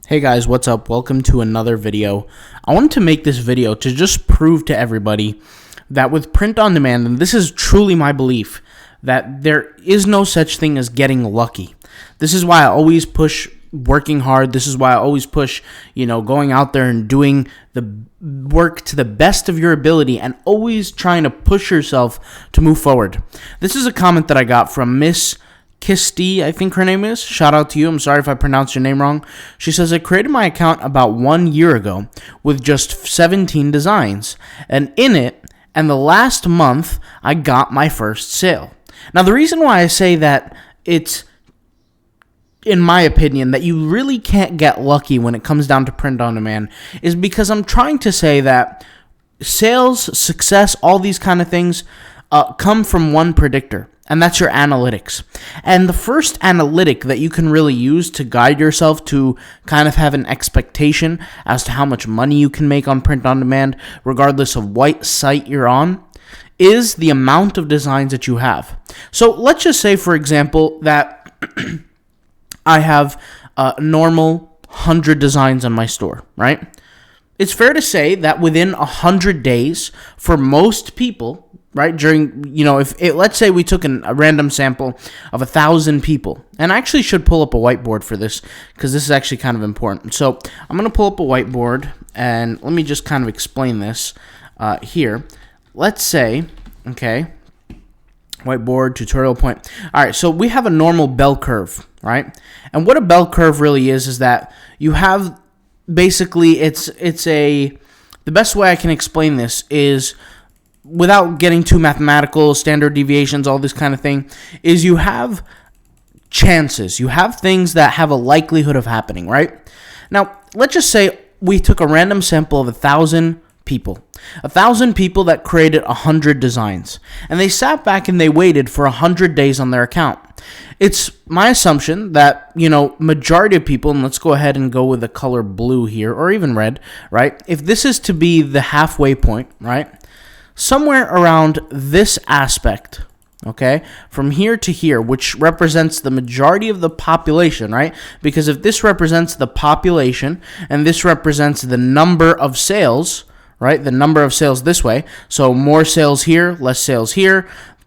Hey guys, what's up? Welcome to another video. I wanted to make this video to just prove to everybody that with print on demand, and this is truly my belief, that there is no such thing as getting lucky. This is why I always push working hard. This is why I always push, going out there and doing the work to the best of your ability and always trying to push yourself to move forward. This is a comment that I got from Miss Kisti, I think her name is. Shout out to you. I'm sorry if I pronounced your name wrong. She says, I created my account about 1 year ago with just 17 designs. And in it, and the last month, I got my first sale. Now, the reason why I say that it's, in my opinion, that you really can't get lucky when it comes down to print on demand is because I'm trying to say that sales, success, all these kind of things come from one predictor. And that's your analytics. And the first analytic that you can really use to guide yourself to kind of have an expectation as to how much money you can make on print on demand, regardless of what site you're on, is the amount of designs that you have. So let's just say, for example, that I have a normal 100 designs on my store, right? It's fair to say that within 100 days, for most people, right, let's say we took a random sample of 1,000 people, and I actually should pull up a whiteboard for this because this is actually kind of important. So I'm going to pull up a whiteboard, and let me just kind of explain this here. Let's say, okay, whiteboard, tutorial point. All right, so we have a normal bell curve, right? And what a bell curve really is that you have basically, the best way I can explain this is, without getting too mathematical, standard deviations, all this kind of thing, is you have chances. You have things that have a likelihood of happening, right? Now, let's just say we took a random sample of 1,000 people. 1,000 people that created 100 designs. And they sat back and they waited for 100 days on their account. It's my assumption that, majority of people, and let's go ahead and go with the color blue here, or even red, right? If this is to be the halfway point, right? Somewhere around this aspect, okay, from here to here, which represents the majority of the population, right? Because if this represents the population and this represents the number of sales, right, the number of sales this way, so more sales here,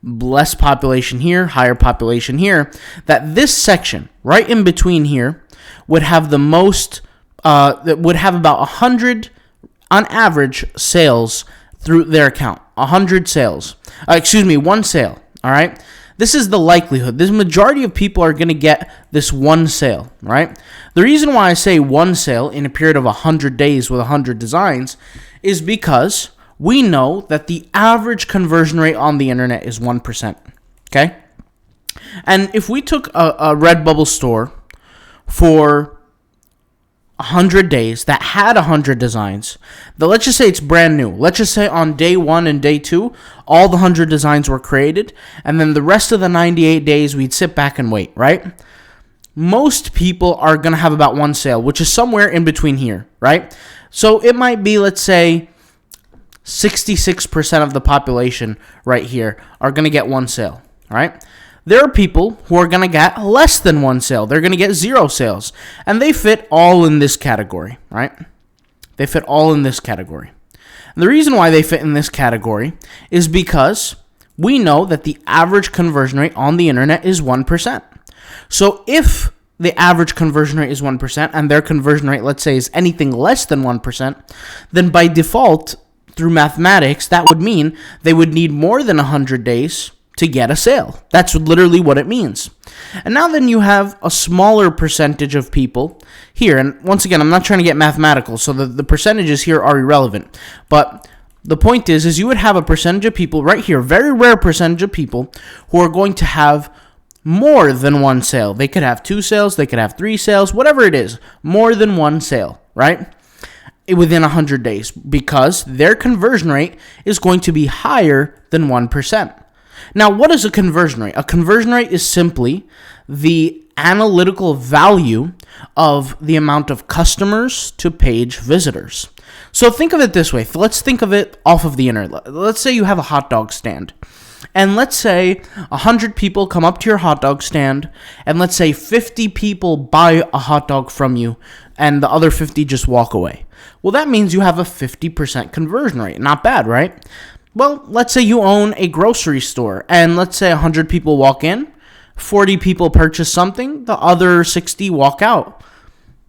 less population here, higher population here, that this section right in between here would have the most, would have about 100 on average sales through their account. 100 sales. One sale. All right. This is the likelihood. This majority of people are going to get this one sale, right? The reason why I say one sale in a period of 100 days with 100 designs is because we know that the average conversion rate on the internet is 1%. Okay. And if we took a Redbubble store for 100 days that had 100 designs, let's just say it's brand new. Let's just say on day 1 and day 2, all the 100 designs were created, and then the rest of the 98 days, we'd sit back and wait, right? Most people are going to have about one sale, which is somewhere in between here, right? So it might be, let's say, 66% of the population right here are going to get one sale, all right? There are people who are going to get less than one sale. They're going to get 0 sales. And they fit all in this category, right? They fit all in this category. And the reason why they fit in this category is because we know that the average conversion rate on the internet is 1%. So if the average conversion rate is 1% and their conversion rate, let's say, is anything less than 1%, then by default, through mathematics, that would mean they would need more than 100 days to get a sale. That's literally what it means. And now then you have a smaller percentage of people here. And once again, I'm not trying to get mathematical, so the percentages here are irrelevant. But the point is you would have a percentage of people right here, very rare percentage of people, who are going to have more than one sale. They could have 2 sales, they could have 3 sales, whatever it is, more than one sale, right? Within 100 days, because their conversion rate is going to be higher than 1%. Now, what is a conversion rate? A conversion rate is simply the analytical value of the amount of customers to page visitors. So think of it this way. Let's think of it off of the internet. Let's say you have a hot dog stand. And let's say 100 people come up to your hot dog stand, and let's say 50 people buy a hot dog from you, and the other 50 just walk away. Well, that means you have a 50% conversion rate. Not bad, right? Well, let's say you own a grocery store, and let's say 100 people walk in, 40 people purchase something, the other 60 walk out.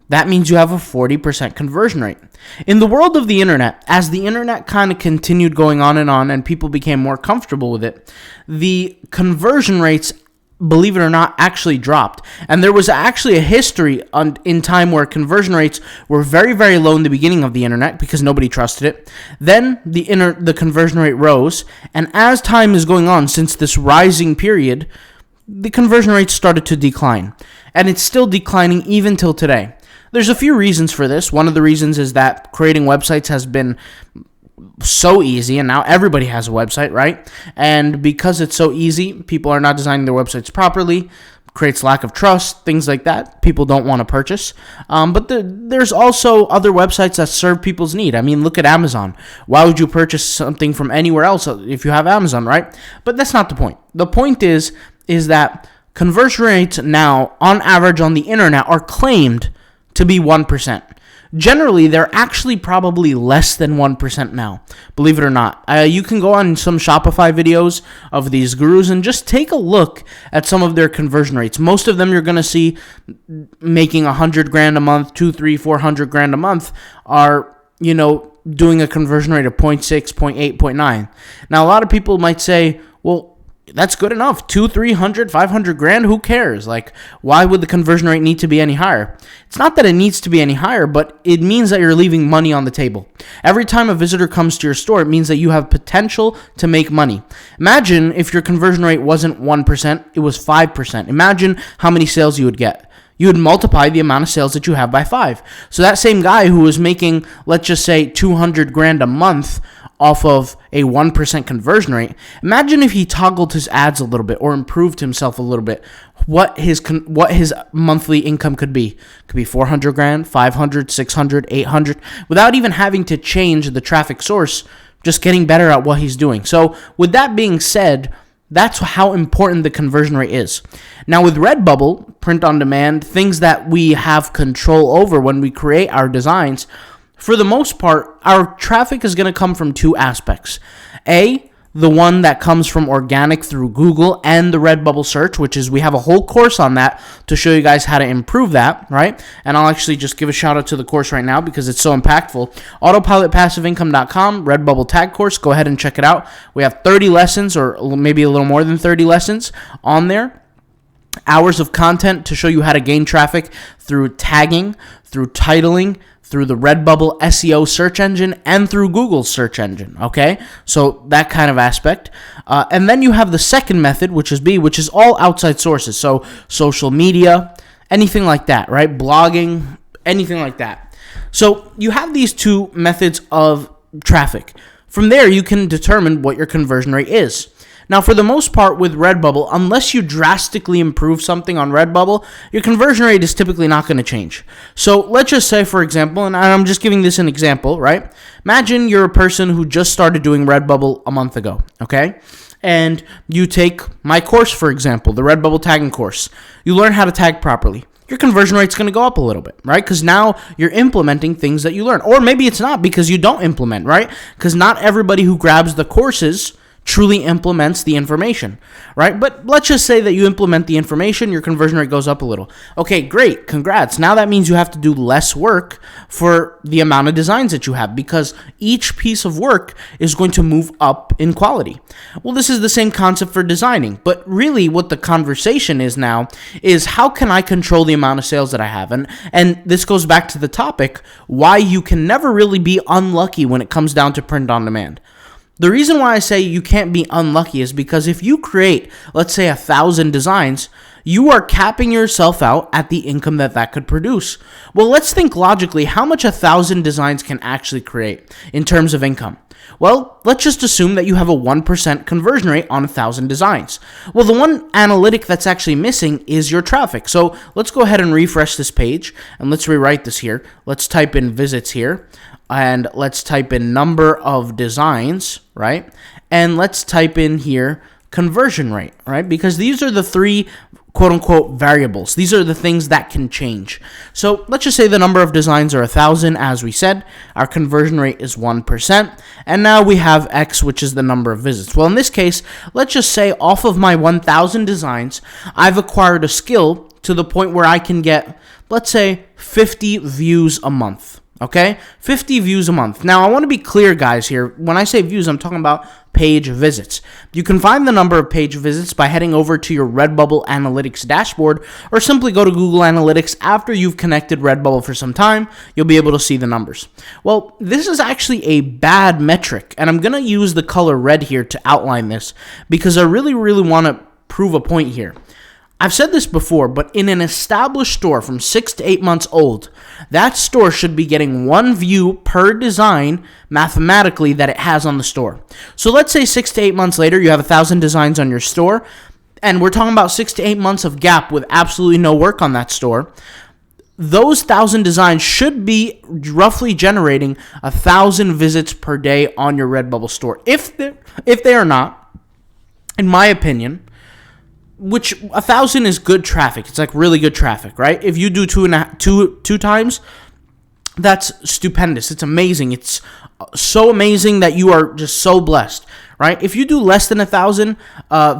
That means you have a 40% conversion rate. In the world of the internet, as the internet kind of continued going on and people became more comfortable with it, the conversion rates, believe it or not, actually dropped. And there was actually a history in time where conversion rates were very, very low in the beginning of the internet because nobody trusted it. Then the conversion rate rose, and as time is going on, since this rising period, the conversion rate started to decline. And it's still declining even till today. There's a few reasons for this. One of the reasons is that creating websites has been so easy, and now everybody has a website, right? And because it's so easy, people are not designing their websites properly, creates lack of trust, things like that. People don't want to purchase. But there's also other websites that serve people's need. I mean, look at Amazon. Why would you purchase something from anywhere else if you have Amazon, right? But that's not the point. The point is that conversion rates now, on average on the internet, are claimed to be 1%. Generally, they're actually probably less than 1% now, believe it or not. You can go on some Shopify videos of these gurus and just take a look at some of their conversion rates. Most of them you're going to see making $100,000 a month, 2, 3, 400 grand a month are, doing a conversion rate of 0.6, 0.8, 0.9. Now, a lot of people might say, well, that's good enough. 200, 300, 500 grand, who cares? Like, why would the conversion rate need to be any higher? It's not that it needs to be any higher, but it means that you're leaving money on the table. Every time a visitor comes to your store, it means that you have potential to make money. Imagine if your conversion rate wasn't 1%, it was 5%. Imagine how many sales you would get. You would multiply the amount of sales that you have by 5. So that same guy who was making, let's just say, 200 grand a month off of a 1% conversion rate, imagine if he toggled his ads a little bit or improved himself a little bit, what his monthly income could be. Could be 400 grand, 500, 600, 800, without even having to change the traffic source, just getting better at what he's doing. So with that being said, that's how important the conversion rate is. Now with Redbubble, print on demand, things that we have control over when we create our designs, for the most part, our traffic is going to come from two aspects. A, the one that comes from organic through Google and the Redbubble search, which is we have a whole course on that to show you guys how to improve that, right? And I'll actually just give a shout out to the course right now because it's so impactful. Autopilotpassiveincome.com, Redbubble tag course. Go ahead and check it out. We have 30 lessons or maybe a little more than 30 lessons on there. Hours of content to show you how to gain traffic through tagging, through titling, through the Redbubble SEO search engine, and through Google's search engine, okay? So that kind of aspect. And then you have the second method, which is B, which is all outside sources. So social media, anything like that, right? Blogging, anything like that. So you have these two methods of traffic. From there, you can determine what your conversion rate is. Now, for the most part with Redbubble, unless you drastically improve something on Redbubble, your conversion rate is typically not going to change. So let's just say, for example, and I'm just giving this an example, right? Imagine you're a person who just started doing Redbubble a month ago, okay? And you take my course, for example, the Redbubble tagging course. You learn how to tag properly. Your conversion rate's going to go up a little bit, right? Because now you're implementing things that you learn. Or maybe it's not because you don't implement, right? Because not everybody who grabs the courses truly implements the information, right? But let's just say that you implement the information, your conversion rate goes up a little. Okay, great, congrats. Now that means you have to do less work for the amount of designs that you have because each piece of work is going to move up in quality. Well, this is the same concept for designing, but really what the conversation is now is how can I control the amount of sales that I have? And this goes back to the topic, why you can never really be unlucky when it comes down to print on demand. The reason why I say you can't be unlucky is because if you create, let's say, 1,000 designs, you are capping yourself out at the income that could produce. Well, let's think logically how much 1,000 designs can actually create in terms of income. Well, let's just assume that you have a 1% conversion rate on 1,000 designs. Well, the one analytic that's actually missing is your traffic. So let's go ahead and refresh this page and let's rewrite this here. Let's type in visits here. And let's type in number of designs, right? And let's type in here conversion rate, right? Because these are the three quote unquote variables. These are the things that can change. So let's just say the number of designs are 1,000, as we said. Our conversion rate is 1%. And now we have X, which is the number of visits. Well, in this case, let's just say off of my 1,000 designs, I've acquired a skill to the point where I can get, let's say, 50 views a month. Okay? 50 views a month. Now, I want to be clear, guys, here. When I say views, I'm talking about page visits. You can find the number of page visits by heading over to your Redbubble Analytics dashboard, or simply go to Google Analytics after you've connected Redbubble for some time. You'll be able to see the numbers. Well, this is actually a bad metric, and I'm going to use the color red here to outline this because I really want to prove a point here. I've said this before, but in an established store from 6 to 8 months old, that store should be getting 1 view per design mathematically that it has on the store. So let's say 6 to 8 months later, you have 1,000 designs on your store, and we're talking about 6 to 8 months of gap with absolutely no work on that store. Those 1,000 designs should be roughly generating 1,000 visits per day on your Redbubble store. If they are not, in my opinion, which 1,000 is good traffic. It's like really good traffic, right? If you do two times, that's stupendous. It's amazing. It's so amazing that you are just so blessed, right? If you do less than 1,000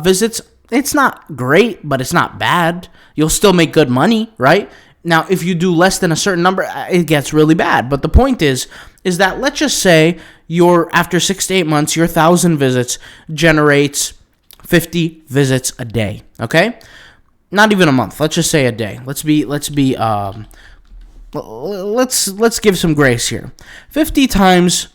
visits, it's not great, but it's not bad. You'll still make good money, right? Now, if you do less than a certain number, it gets really bad. But the point is that let's just say after 6 to 8 months, your 1,000 visits generates 50 visits a day, okay? Not even a month. Let's just say a day. Let's give some grace here. 50 times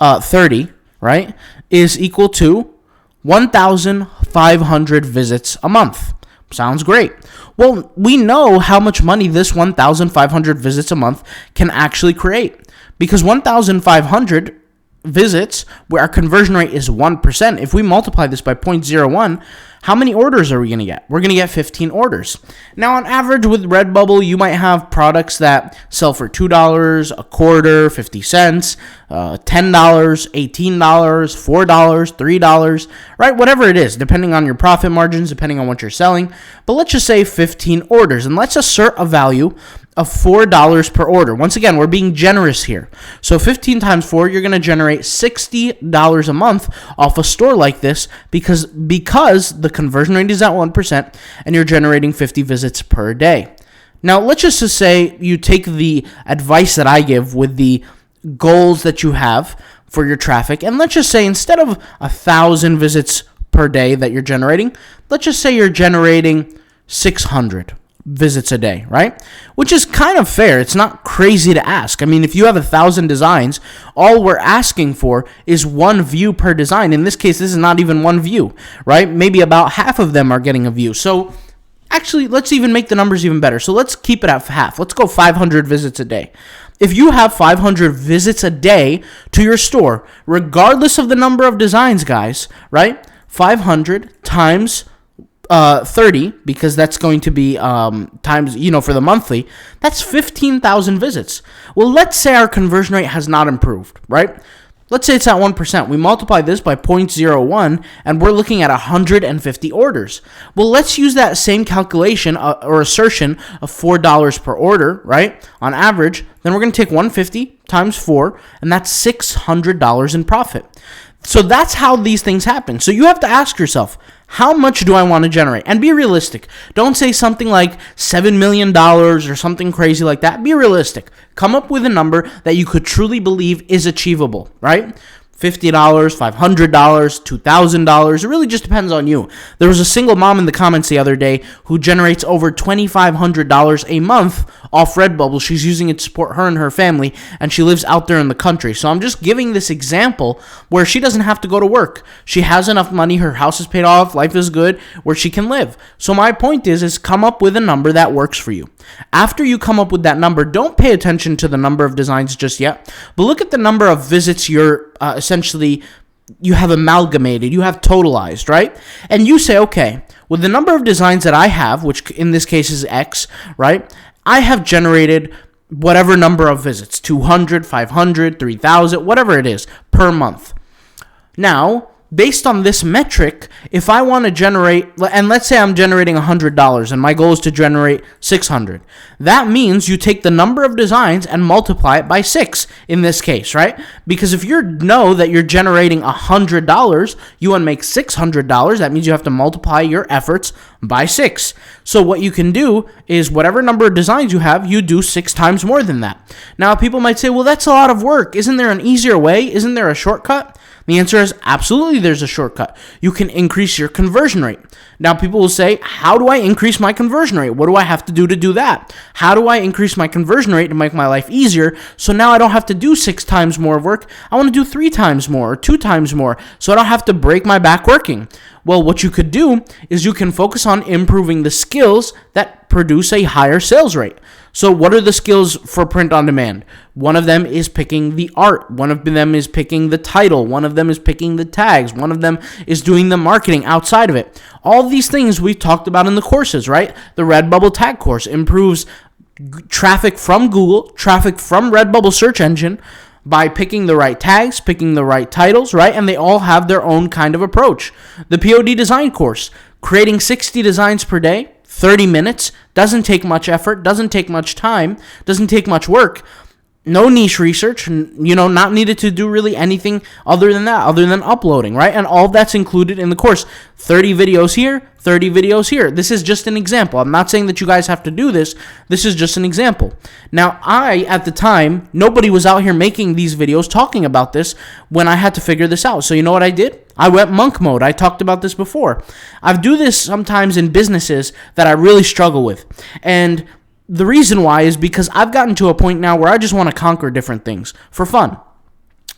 30, right, is equal to 1,500 visits a month. Sounds great. Well, we know how much money this 1,500 visits a month can actually create, because 1,500 visits, where our conversion rate is 1%, if we multiply this by 0.01, how many orders are we going to get? We're going to get 15 orders. Now, on average with Redbubble, you might have products that sell for $2, a quarter, 50 cents, $10, $18, $4, $3, right? Whatever it is, depending on your profit margins, depending on what you're selling. But let's just say 15 orders, and let's assert a value of $4 per order. Once again, we're being generous here. So 15 times 4, you're going to generate $60 a month off a store like this because the conversion rate is at 1% and you're generating 50 visits per day. Now, let's just say you take the advice that I give with the goals that you have for your traffic, and let's just say instead of 1,000 visits per day that you're generating, let's just say you're generating 600 visits a day, right? Which is kind of fair. It's not crazy to ask. I mean, if you have 1,000 designs, all we're asking for is 1 view per design. In this case, this is not even 1 view, right? Maybe about half of them are getting a view. So actually, let's even make the numbers even better. So let's keep it at half. Let's go 500 visits a day. If you have 500 visits a day to your store, regardless of the number of designs, guys, right? 500 times 30, because that's going to be times, for the monthly, that's 15,000 visits. Well, let's say our conversion rate has not improved, right? Let's say it's at 1%. We multiply this by 0.01, and we're looking at 150 orders. Well, let's use that same calculation or assertion of $4 per order, right, on average. Then we're going to take 150 times 4, and that's $600 in profit. So that's how these things happen. So you have to ask yourself, how much do I want to generate? And be realistic. Don't say something like $7 million or something crazy like that. Be realistic. Come up with a number that you could truly believe is achievable, right? $50, $500, $2,000. It really just depends on you. There was a single mom in the comments the other day who generates over $2,500 a month off Redbubble. She's using it to support her and her family, and she lives out there in the country. So I'm just giving this example where she doesn't have to go to work. She has enough money. Her house is paid off. Life is good where she can live. So my point is come up with a number that works for you. After you come up with that number, don't pay attention to the number of designs just yet, but look at the number of visits you have amalgamated, you have totalized, right? And you say, okay, with the number of designs that I have, which in this case is X, right? I have generated whatever number of visits, 200, 500, 3,000, whatever it is, per month. Now, based on this metric, if I want to generate, and let's say I'm generating $100 and my goal is to generate 600, that means you take the number of designs and multiply it by 6 in this case, right? Because if you know that you're generating $100, you want to make $600, that means you have to multiply your efforts by 6. So what you can do is whatever number of designs you have, you do 6 times more than that. Now, people might say, well, that's a lot of work. Isn't there an easier way? Isn't there a shortcut? The answer is absolutely there's a shortcut. You can increase your conversion rate. Now, people will say, how do I increase my conversion rate? What do I have to do that? How do I increase my conversion rate to make my life easier so now I don't have to do 6 times more work? I want to do 3 times more or 2 times more so I don't have to break my back working. Well, what you could do is you can focus on improving the skills that produce a higher sales rate. So what are the skills for print on demand? One of them is picking the art. One of them is picking the title. One of them is picking the tags. One of them is doing the marketing outside of it. All these things we talked about in the courses, right? The Redbubble tag course improves traffic from Google, traffic from Redbubble search engine, by picking the right tags, picking the right titles, right? And they all have their own kind of approach. The POD design course, creating 60 designs per day, 30 minutes, doesn't take much effort, doesn't take much time, doesn't take much work. No niche research, not needed to do really anything other than that, other than uploading, right? And all that's included in the course. 30 videos here, 30 videos here. This is just an example. I'm not saying that you guys have to do this. This is just an example. Now, at the time, nobody was out here making these videos talking about this when I had to figure this out. So you know what I did? I went monk mode. I talked about this before. I do this sometimes in businesses that I really struggle with. And the reason why is because I've gotten to a point now where I just want to conquer different things for fun.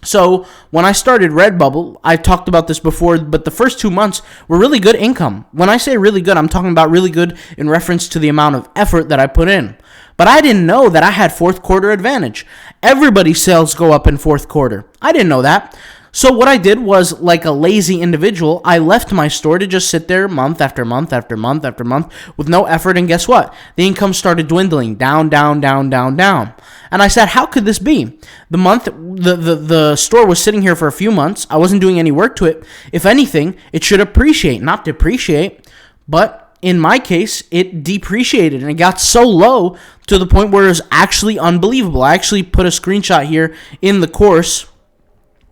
So when I started Redbubble, I talked about this before, but the first 2 months were really good income. When I say really good, I'm talking about really good in reference to the amount of effort that I put in. But I didn't know that I had fourth quarter advantage. Everybody's sales go up in fourth quarter. I didn't know that. So what I did was, like a lazy individual, I left my store to just sit there month after month after month after month with no effort, and guess what? The income started dwindling down. And I said, how could this be? The store was sitting here for a few months. I wasn't doing any work to it. If anything, it should appreciate, not depreciate. But in my case, it depreciated, and it got so low to the point where it was actually unbelievable. I actually put a screenshot here in the course.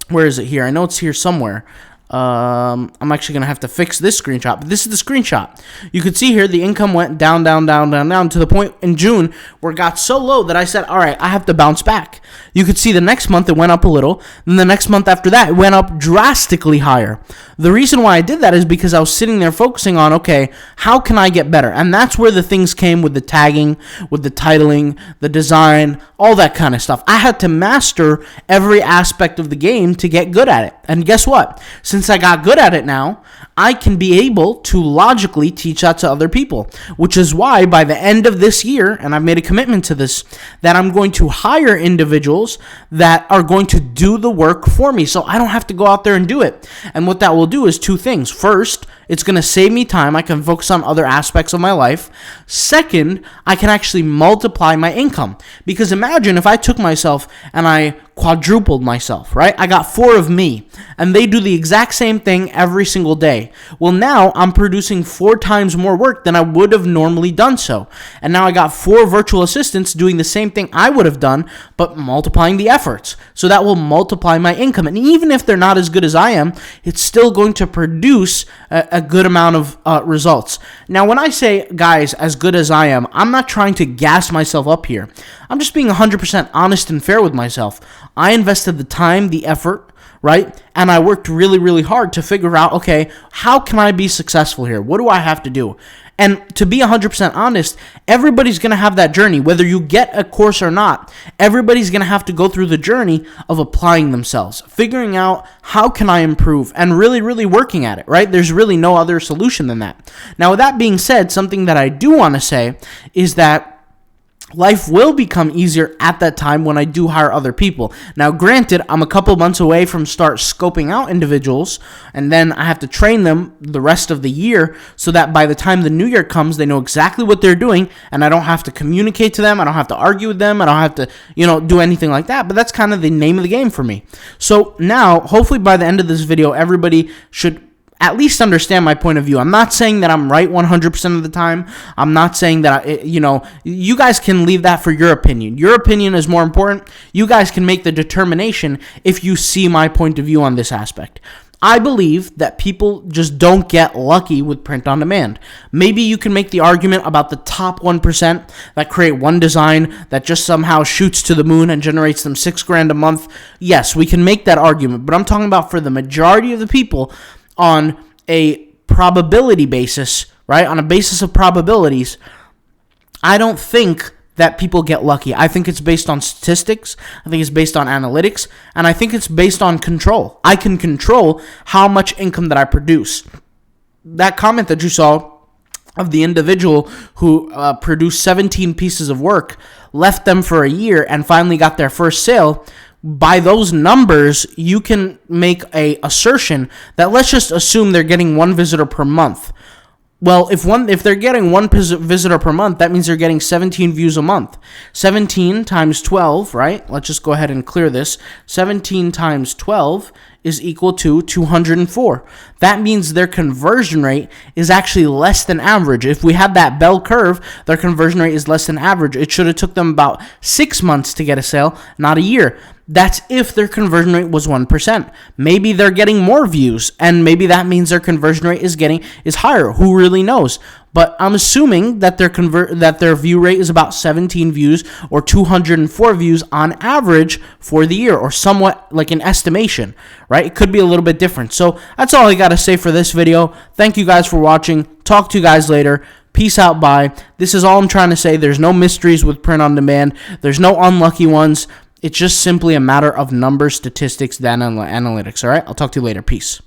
Where is it here? I know it's here somewhere. I'm actually going to have to fix this screenshot, but this is the screenshot. You could see here the income went down to the point in June where it got so low that I said, all right, I have to bounce back. You could see the next month it went up a little, and the next month after that it went up drastically higher. The reason why I did that is because I was sitting there focusing on, okay, how can I get better? And that's where the things came with the tagging, with the titling, the design, all that kind of stuff. I had to master every aspect of the game to get good at it. And guess what? Since I got good at it now, I can be able to logically teach that to other people, which is why by the end of this year, and I've made a commitment to this, that I'm going to hire individuals that are going to do the work for me so I don't have to go out there and do it. And what that will do is 2 things. First, it's going to save me time. I can focus on other aspects of my life. Second, I can actually multiply my income. Because imagine if I took myself and I quadrupled myself, right? I got 4 of me, and they do the exact same thing every single day. Well, now I'm producing 4 times more work than I would have normally done so. And now I got 4 virtual assistants doing the same thing I would have done, but multiplying the efforts. So that will multiply my income. And even if they're not as good as I am, it's still going to produce a good amount of results. Now, when I say, guys, as good as I am, I'm not trying to gas myself up here. I'm just being 100% honest and fair with myself. I invested the time, the effort, right? And I worked really, really hard to figure out, okay, how can I be successful here? What do I have to do? And to be 100% honest, everybody's going to have that journey. Whether you get a course or not, everybody's going to have to go through the journey of applying themselves, figuring out how can I improve, and really, really working at it, right? There's really no other solution than that. Now, with that being said, something that I do want to say is that life will become easier at that time when I do hire other people. Now, granted, I'm a couple months away from start scoping out individuals, and then I have to train them the rest of the year so that by the time the new year comes, they know exactly what they're doing, and I don't have to communicate to them, I don't have to argue with them, I don't have to, do anything like that. But that's kind of the name of the game for me. So now, hopefully by the end of this video, everybody should at least understand my point of view. I'm not saying that I'm right 100% of the time. I'm not saying that, you guys can leave that for your opinion. Your opinion is more important. You guys can make the determination if you see my point of view on this aspect. I believe that people just don't get lucky with print on demand. Maybe you can make the argument about the top 1% that create one design that just somehow shoots to the moon and generates them $6,000 a month. Yes, we can make that argument, but I'm talking about for the majority of the people on a probability basis, right? On a basis of probabilities, I don't think that people get lucky. I think it's based on statistics. I think it's based on analytics. And I think it's based on control. I can control how much income that I produce. That comment that you saw of the individual who produced 17 pieces of work, left them for a year, and finally got their first sale, by those numbers, you can make a assertion that let's just assume they're getting one visitor per month. Well, if they're getting one visitor per month, that means they're getting 17 views a month. 17 times 12, right? Let's just go ahead and clear this. 17 times 12 is equal to 204. That means their conversion rate is actually less than average. If we had that bell curve, their conversion rate is less than average. It should have took them about 6 months to get a sale, not a year. That's if their conversion rate was 1%. Maybe they're getting more views, and maybe that means their conversion rate is higher. Who really knows? But I'm assuming that their view rate is about 17 views or 204 views on average for the year, or somewhat like an estimation, right? It could be a little bit different. So that's all I got to say for this video. Thank you guys for watching. Talk to you guys later. Peace out, bye. This is all I'm trying to say. There's no mysteries with print on demand. There's no unlucky ones. It's just simply a matter of numbers, statistics, data, and analytics, all right? I'll talk to you later. Peace.